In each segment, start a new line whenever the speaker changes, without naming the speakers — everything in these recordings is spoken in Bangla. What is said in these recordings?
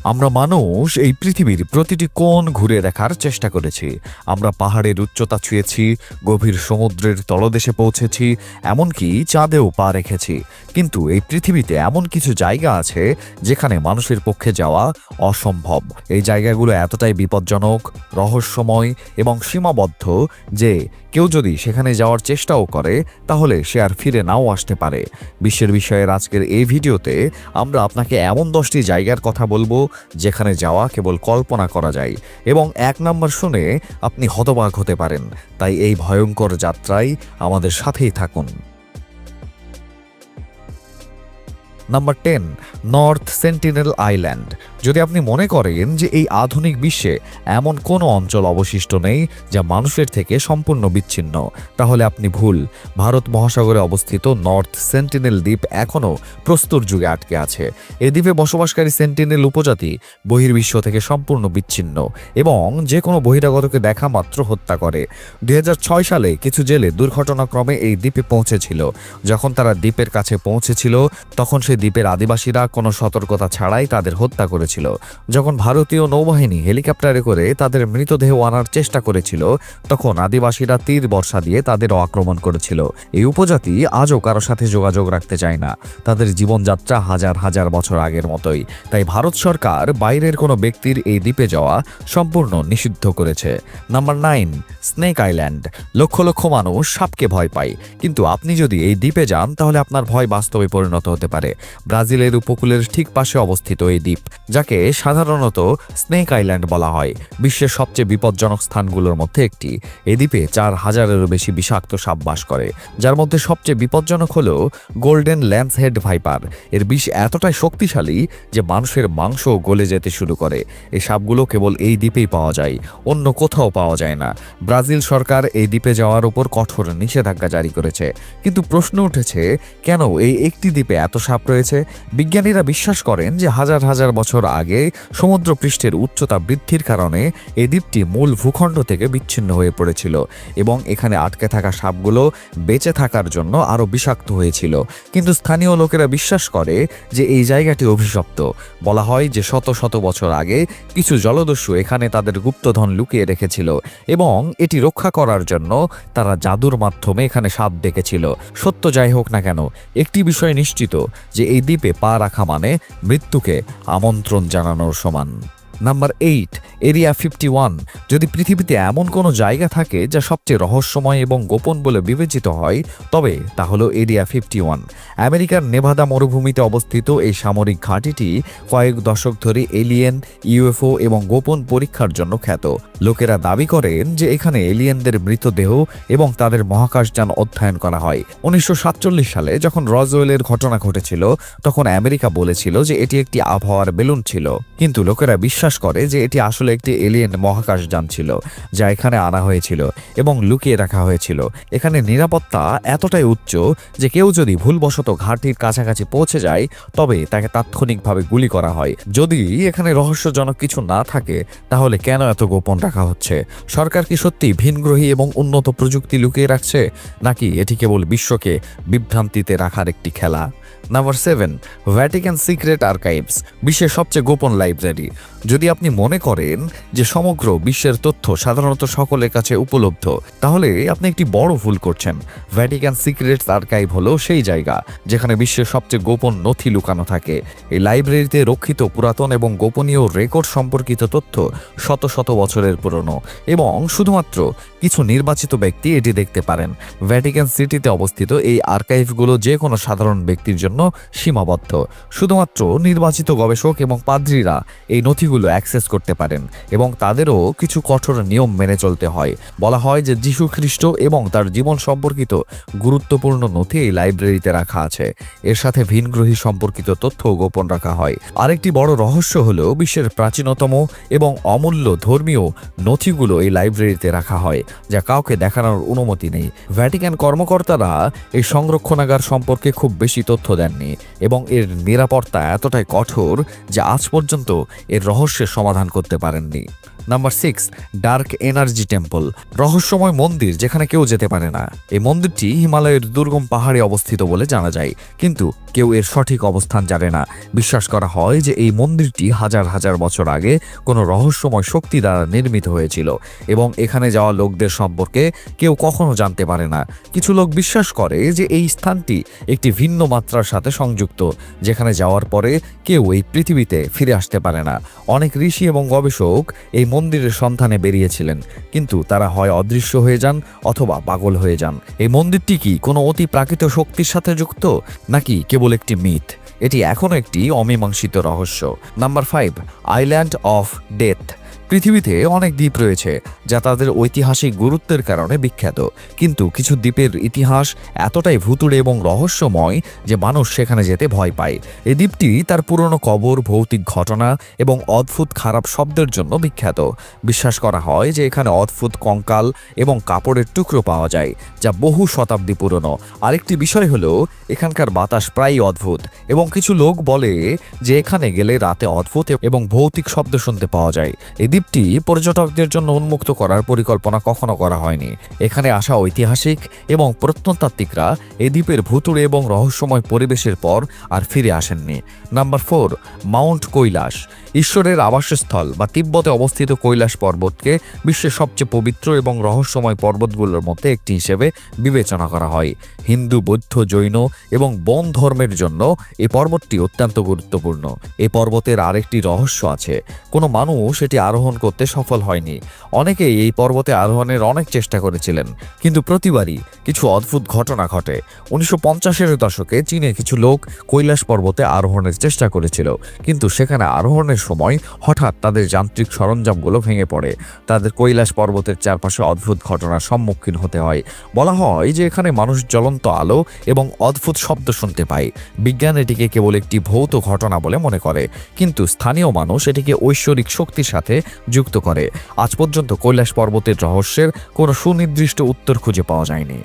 আমরা মানুষ এই পৃথিবীর প্রতিটি কোণ ঘুরে দেখার চেষ্টা করেছি। আমরা পাহাড়ের উচ্চতা ছুঁয়েছি, গভীর সমুদ্রের তলদেশে পৌঁছেছি, এমনকি চাঁদেও পা রেখেছি। কিন্তু এই পৃথিবীতে এমন কিছু জায়গা আছে যেখানে মানুষের পক্ষে যাওয়া অসম্ভব। এই জায়গাগুলো এতটাই বিপজ্জনক, রহস্যময় এবং সীমাবদ্ধ যে কেউ যদি সেখানে যাওয়ার চেষ্টাও করে তাহলে সে আর ফিরে নাও আসতে পারে। বিশ্বের বিষয়ের আজকের এই ভিডিওতে আমরা আপনাকে এমন 10টি জায়গার কথা বলবো যেখানে যাওয়া কেবল কল্পনা করা যায়, এবং 1 নম্বর শুনে আপনি হতবাক হতে পারেন। তাই এই ভয়ঙ্কর যাত্রায় আমাদের সাথেই থাকুন। Number 10, north sentinel island. যদি আপনি মনে করেন যে এই আধুনিক বিশ্বে এমন কোনো অঞ্চল অবশিষ্ট নেই যা মানুষের থেকে সম্পূর্ণ বিচ্ছিন্ন, তাহলে আপনি ভুল। ভারত মহাসাগরে অবস্থিত নর্থ সেন্টিনেল দ্বীপ এখনও প্রস্তর যুগে আটকে আছে। এ দ্বীপে বসবাসকারী সেন্টিনেল উপজাতি বহির্বিশ্ব থেকে সম্পূর্ণ বিচ্ছিন্ন এবং যে কোনো বহিরাগতকে দেখা মাত্র হত্যা করে। 2006 সালে কিছু জেলে দুর্ঘটনাক্রমে এই দ্বীপে পৌঁছেছিল। যখন তারা দ্বীপের কাছে পৌঁছেছিল তখন সেই দ্বীপের আদিবাসীরা কোনো সতর্কতা ছাড়াই তাদের হত্যা করেছিল। যখন ভারতীয় নৌবাহিনী হেলিকপ্টারে করে তাদের মৃতদেহ আনার চেষ্টা করেছিল তখন আদিবাসীরা তীর বর্ষা দিয়ে তাদেরও আক্রমণ করেছিল। এই উপজাতি আজও কারো সাথে যোগাযোগ রাখতে চায় না। তাদের জীবনযাত্রা হাজার হাজার বছর আগের মতোই। তাই ভারত সরকার বাইরের কোনো ব্যক্তির এই দ্বীপে যাওয়া সম্পূর্ণ নিষিদ্ধ করেছে। Number 9, snake island. Lakh lakh মানুষ সাপকে ভয় পায়, কিন্তু আপনি যদি এই দ্বীপে যান তাহলে আপনার ভয় বাস্তবে পরিণত হতে পারে। ব্রাজিলের উপকূলের ঠিক পাশে অবস্থিত এই দ্বীপ, যাকে সাধারণত স্নেক আইল্যান্ড বলা হয়, বিশ্বের সবচেয়ে বিপজ্জনক স্থানগুলোর মধ্যে একটি। এই দ্বীপে 4000-এরও বেশি বিষাক্ত সাপ বাস করে, যার মধ্যে সবচেয়ে বিপজ্জনক হল গোল্ডেন ল্যান্সহেড ভাইপার। এর বিষ এতটাই শক্তিশালী যে মানুষের মাংস গলে যেতে শুরু করে। এই সাপগুলো কেবল এই দ্বীপেই পাওয়া যায়, অন্য কোথাও পাওয়া যায় না। ব্রাজিল সরকার এই দ্বীপে যাওয়ার উপর কঠোর নিষেধাজ্ঞা জারি করেছে। কিন্তু প্রশ্ন উঠেছে, কেন এই একটি দ্বীপে এত সাপ রয়েছে? বিজ্ঞানীরা বিশ্বাস করেন যে হাজার হাজার বছর আগে সমুদ্রপৃষ্ঠের উচ্চতা বৃদ্ধির কারণে এই দ্বীপটি মূল ভূখণ্ড থেকে বিচ্ছিন্ন হয়ে পড়েছিল এবং এখানে আটকে থাকা সাপগুলো বেঁচে থাকার জন্য আরও বিষাক্ত হয়েছিল। কিন্তু স্থানীয় লোকেরা বিশ্বাস করে যে এই জায়গাটি অভিশপ্ত। বলা হয় যে শত শত বছর আগে কিছু জলদস্যু এখানে তাদের গুপ্তধন লুকিয়ে রেখেছিল এবং এটি রক্ষা করার জন্য তারা জাদুর মাধ্যমে এখানে সাপ ডেকেছিল। সত্য যাই হোক না কেন, একটি বিষয় নিশ্চিত যে এই দ্বীপে পা রাখা মানে মৃত্যুকে আমন্ত্রণ জানানোর সমান। Number 8, area 51। যদি পৃথিবীতে এমন কোনো জায়গা থাকে যা সবচেয়ে রহস্যময় এবং গোপন বলে বিবেচিত হয় তবে তা হলো এরিয়া 51। আমেরিকার নেভাদা মরুভূমিতে অবস্থিত এই সামরিক ঘাঁটিটি কয়েক দশক ধরে এলিয়েন, ইউএফও এবং গোপন পরীক্ষার জন্য খ্যাত। লোকেরা দাবি করেন যে এখানে এলিয়েনদের মৃতদেহ এবং তাদের মহাকাশযান অধ্যয়ন করা হয়। 1947 সালে যখন রজওয়েলের ঘটনা ঘটেছিল তখন আমেরিকা বলেছিল যে এটি একটি আবহাওয়ার বেলুন ছিল, কিন্তু লোকেরা বিশ্বাস করে যে এটি আসলে একটি এলিয়েন মহাকাশযান ছিল যা এখানে আনা হয়েছিল এবং লুকিয়ে রাখা হয়েছিল। এখানে নিরাপত্তা এতটাই উচ্চ যে কেউ যদি ভুলবশত ঘাঁটির কাছাকাছি পৌঁছে যায় তবে তাকে তাৎক্ষণিকভাবে গুলি করা হয়। যদি এখানে রহস্যজনক কিছু না থাকে তাহলে কেন এত গোপন রাখা হচ্ছে? সরকার কি সত্যি ভিনগ্রহী এবং উন্নত প্রযুক্তি লুকিয়ে রাখছে, নাকি এটি কেবল বিশ্বকে বিভ্রান্তিতে রাখার একটি খেলা? Number 7, Vatican secret archives. বিশ্বের সবচেয়ে গোপন লাইব্রেরি। যদি আপনি মনে করেন যে সমগ্র বিশ্বের তথ্য সাধারণত সকলের কাছে উপলব্ধ তাহলে আপনি একটি বড় ভুল করছেন। ভ্যাটিকান সিক্রেটস আর্কাইভ হলো সেই জায়গা যেখানে বিশ্বের সবচেয়ে গোপন নথি লুকানো থাকে। এই লাইব্রেরিতে রক্ষিত পুরাতন এবং গোপনীয় রেকর্ড সম্পর্কিত তথ্য শত শত বছরের পুরনো এবং শুধুমাত্র কিছু নির্বাচিত ব্যক্তি এটি দেখতে পারেন। ভ্যাটিকান সিটিতে অবস্থিত এই আর্কাইভগুলো যে কোনো সাধারণ ব্যক্তির জন্য সীমাবদ্ধ। শুধুমাত্র নির্বাচিত গবেষক এবং পাদ্রীরা এই নথিগুলো অ্যাক্সেস করতে পারেন এবং তাদেরও কিছু কঠোর নিয়ম মেনে চলতে হয়। বলা হয় যে যীশু খ্রিস্ট এবং তার জীবন সম্পর্কিত গুরুত্বপূর্ণ নথি এই লাইব্রেরিতে রাখা আছে। এর সাথে ভিনগ্রহী সম্পর্কিত তথ্য গোপন রাখা হয়। আরেকটি বড় রহস্য হলো বিশ্বের প্রাচীনতম এবং অমূল্য ধর্মীয় নথিগুলো এই লাইব্রেরিতে রাখা হয় যা কাউকে দেখানোর অনুমতি নেই। ভ্যাটিকান কর্মকর্তারা এই সংরক্ষণাগার সম্পর্কে খুব বেশি তথ্য দেননি এবং এর নিরাপত্তা এতটাই কঠোর যে আজ পর্যন্ত এর রহস্যের সমাধান করতে পারেননি। নাম্বার 6, ডার্ক এনার্জি টেম্পল, রহস্যময় মন্দির যেখানে কেউ যেতে পারে না। এই মন্দিরটি হিমালয়ের দুর্গম পাহাড়ে অবস্থিত বলে জানা যায়, কিন্তু কেউ এর সঠিক অবস্থান জানে না। বিশ্বাস করা হয় যে এই মন্দিরটি হাজার হাজার বছর আগে কোনো রহস্যময় শক্তি দ্বারা নির্মিত হয়েছিল এবং এখানে যাওয়া লোকদের সম্পর্কে কেউ কখনো জানতে পারে না। কিছু লোক বিশ্বাস করে যে এই স্থানটি একটি ভিন্ন মাত্রার সাথে সংযুক্ত, যেখানে যাওয়ার পরে কেউ এই পৃথিবীতে ফিরে আসতে পারে না। অনেক ঋষি এবং গবেষক এই মন্দিরের সন্ধানে বেরিয়েছিলেন, কিন্তু তারা হয় অদৃশ্য হয়ে যান অথবা পাগল হয়ে যান। এই মন্দিরটি কি কোনো অতি প্রাকৃত শক্তির সাথে যুক্ত, নাকি কেবল একটি মিথ? এটি এখনও একটি অমীমাংসিত রহস্য। Number 5, island of death. পৃথিবীতে অনেক দ্বীপ রয়েছে যা তাদের ঐতিহাসিক গুরুত্বের কারণে বিখ্যাত, কিন্তু কিছু দ্বীপের ইতিহাস এতটাই ভুতুড়ে এবং রহস্যময় যে মানুষ সেখানে যেতে ভয় পায়। এই দ্বীপটি তার পুরনো কবর, ভৌতিক ঘটনা এবং অদ্ভুত খারাপ শব্দের জন্য বিখ্যাত। বিশ্বাস করা হয় যে এখানে অদ্ভুত কঙ্কাল এবং কাপড়ের টুকরো পাওয়া যায়, যা বহু শতাব্দী পুরনো। আরেকটি বিষয় হলো এখানকার বাতাস প্রায়ই অদ্ভুত, এবং কিছু লোক বলে যে এখানে গেলে রাতে অদ্ভুত এবং ভৌতিক শব্দ শুনতে পাওয়া যায়। এই দ্বীপটি পর্যটকদের জন্য উন্মুক্ত করার পরিকল্পনা কখনো করা হয়নি। এখানে আসা ঐতিহাসিক এবং প্রত্নতাত্ত্বিকরা এই দ্বীপের ভুতুড়ে এবং রহস্যময় পরিবেশের পর আর ফিরে আসেননি। Number 4, Mount Kailash. ঈশ্বরের আবাসস্থল বা তিব্বতে অবস্থিত কৈলাস পর্বতকে বিশ্বের সবচেয়ে পবিত্র এবং রহস্যময় পর্বতগুলোর মধ্যে একটি হিসেবে বিবেচনা করা হয়। হিন্দু, বৌদ্ধ, জৈন এবং বন ধর্মের জন্য এই পর্বতটি অত্যন্ত গুরুত্বপূর্ণ। এই পর্বতের আরেকটি রহস্য আছে, কোনো মানুষ এটি আরোহণ করতে সফল হয়নি। অনেকেই এই পর্বতে আরোহণের অনেক চেষ্টা করেছিলেন, কিন্তু প্রতিবারই কিছু অদ্ভুত ঘটনা ঘটে। 1950-এর দশকে চীনে কিছু লোক কৈলাস পর্বতে আরোহণের চেষ্টা করেছিল, কিন্তু সেখানে আরোহণের সময় হঠাৎ তাদের যান্ত্রিক সরঞ্জামগুলো ভেঙে পড়ে। তাদের কৈলাস পর্বতের চারপাশে অদ্ভুত ঘটনার সম্মুখীন হতে হয়। বলা হয় যে এখানে মানুষ জ্বলন্ত আলো এবং অদ্ভুত শব্দ শুনতে পায়। বিজ্ঞান এটিকে কেবল একটি ভৌত ঘটনা বলে মনে করে, কিন্তু স্থানীয় মানুষ এটিকে ঐশ্বরিক শক্তির সাথে যুক্ত করে। আজ পর্যন্ত কৈলাস পর্বতের রহস্যের কোনো সুনির্দিষ্ট উত্তর খুঁজে পাওয়া যায়নি।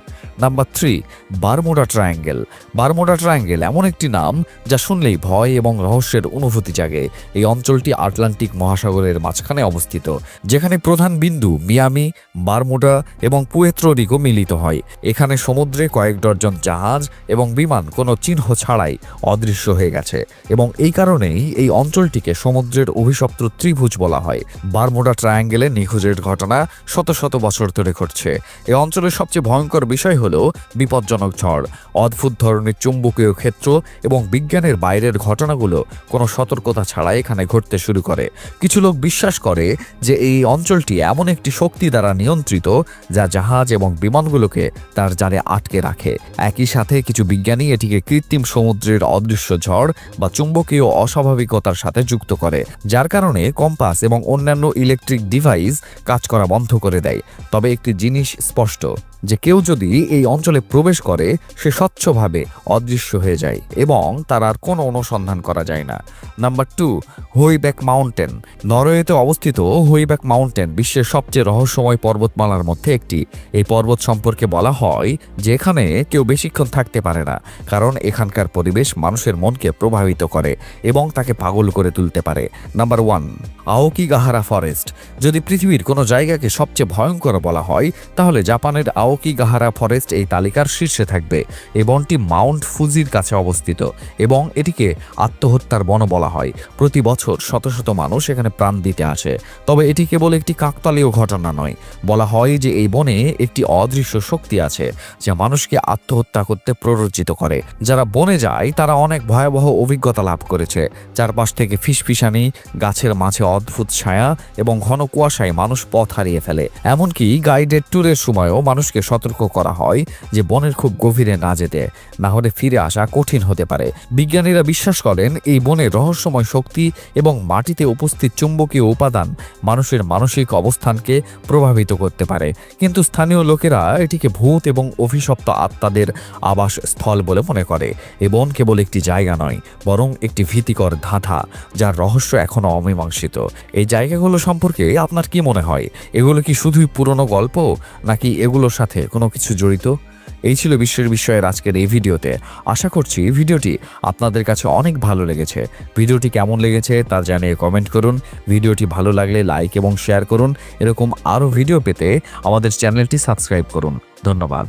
Number 3, Bermuda triangle. Bermuda triangle এমন একটি নাম যা শুনলেই ভয় এবং রহস্যের অনুভূতি জাগে। এই অঞ্চলটি আটলান্টিক মহাসাগরের মাঝখানে অবস্থিত, যেখানে প্রধান বিন্দু মিয়ামি, বারমুডা এবং পুয়ের্তো রিকো মিলিত হয়। এখানে সমুদ্রে কয়েক ডজন জাহাজ এবং বিমান কোনো চিহ্ন ছাড়াই অদৃশ্য হয়ে গেছে, এবং এই কারণেই এই অঞ্চলটিকে সমুদ্রের অভিশপ্ত ত্রিভুজ বলা হয়। বারমুডা ট্রায়াঙ্গেলে নিখোঁজের ঘটনা শত শত বছর ধরে ঘটছে। এই অঞ্চলের সবচেয়ে ভয়ঙ্কর বিষয় হলো বিপজ্জনক ঝড়, অদ্ভুত ধরনের চুম্বকীয় ক্ষেত্র এবং বিজ্ঞানের বাইরের ঘটনাগুলো কোনো সতর্কতা ছাড়াই এখানে ঘটতে শুরু করে। কিছু লোক বিশ্বাস করে যে এই অঞ্চলটি এমন একটি শক্তি দ্বারা নিয়ন্ত্রিত যা জাহাজ এবং বিমানগুলোকে তার জালে আটকে রাখে। একই সাথে কিছু বিজ্ঞানী এটিকে কৃত্রিম সমুদ্রের অদৃশ্য ঝড় বা চুম্বকীয় অস্বাভাবিকতার সাথে যুক্ত করে, যার কারণে কম্পাস এবং অন্যান্য ইলেকট্রিক ডিভাইস কাজ করা বন্ধ করে দেয়। তবে একটি জিনিস স্পষ্ট, যে কেউ যদি এই অঞ্চলে প্রবেশ করে সে স্বচ্ছভাবে অদৃশ্য হয়ে যায় এবং তার আর কোনো অনুসন্ধান করা যায় না। Number 2, হুইবেক mountain. নরওয়েতে অবস্থিত হুইবেক মাউন্টেন বিশ্বের সবচেয়ে রহস্যময় পর্বতমালার মধ্যে একটি। এই পর্বত সম্পর্কে বলা হয় যে এখানে কেউ বেশিক্ষণ থাকতে পারে না, কারণ এখানকার পরিবেশ মানুষের মনকে প্রভাবিত করে এবং তাকে পাগল করে তুলতে পারে। Number 1, Aokigahara forest. যদি পৃথিবীর কোনো জায়গাকে সবচেয়ে ভয়ঙ্কর বলা হয়, তাহলে জাপানের আওকিগাহারা ফরেস্ট এই তালিকার শীর্ষে থাকবে। এই বনটি মাউন্ট ফুজির কাছে অবস্থিত এবং এটিকে আত্মহত্যার বন বলা হয়। প্রতি বছর শত শত মানুষ এখানে প্রাণ দিতে আসে। তবে এটি কেবল একটি কাকতালীয় ঘটনা নয়। বলা হয় যে এই বনে একটি অদৃশ্য শক্তি আছে যা মানুষকে আত্মহত্যা করতে প্ররোচিত করে। যারা বনে যায় তারা অনেক ভয়াবহ অভিজ্ঞতা লাভ করেছে। চারপাশ থেকে ফিসফিসানি, গাছের মাঝে অদ্ভুত ছায়া এবং ঘন কুয়াশায় মানুষ পথ হারিয়ে ফেলে। এমনকি গাইডেড ট্যুরের সময়ও মানুষকে সতর্ক করা হয় যে বনের খুব গভীরে না যেতে, না হলে ফিরে আসা কঠিন হতে পারে। বিজ্ঞানীরা বিশ্বাস করেন এই বনের রহস্যময় শক্তি এবং মাটিতে উপস্থিত চুম্বকীয় উপাদান মানুষের মানসিক অবস্থানকে প্রভাবিত করতে পারে, কিন্তু স্থানীয় লোকেরা এটিকে ভূত এবং অভিশপ্ত আত্মাদের আবাস স্থল বলে মনে করে। এই বন কেবল একটি জায়গা নয়, বরং একটি ভীতিকর ধাঁধা যার রহস্য এখনো অমীমাংসিত। এই জায়গাগুলো সম্পর্কে আপনার কি মনে হয়? এগুলো কি শুধুই পুরনো গল্প, নাকি এগুলোর সাথে কোনো কিছু জড়িত? এই ছিল বিশ্বের বিষয়ের আজকের এই ভিডিওতে। আশা করছি ভিডিওটি আপনাদের কাছে অনেক ভালো লেগেছে। ভিডিওটি কেমন লেগেছে তা জানিয়ে কমেন্ট করুন। ভিডিওটি ভালো লাগলে লাইক এবং শেয়ার করুন। এরকম আরও ভিডিও পেতে আমাদের চ্যানেলটি সাবস্ক্রাইব করুন। ধন্যবাদ।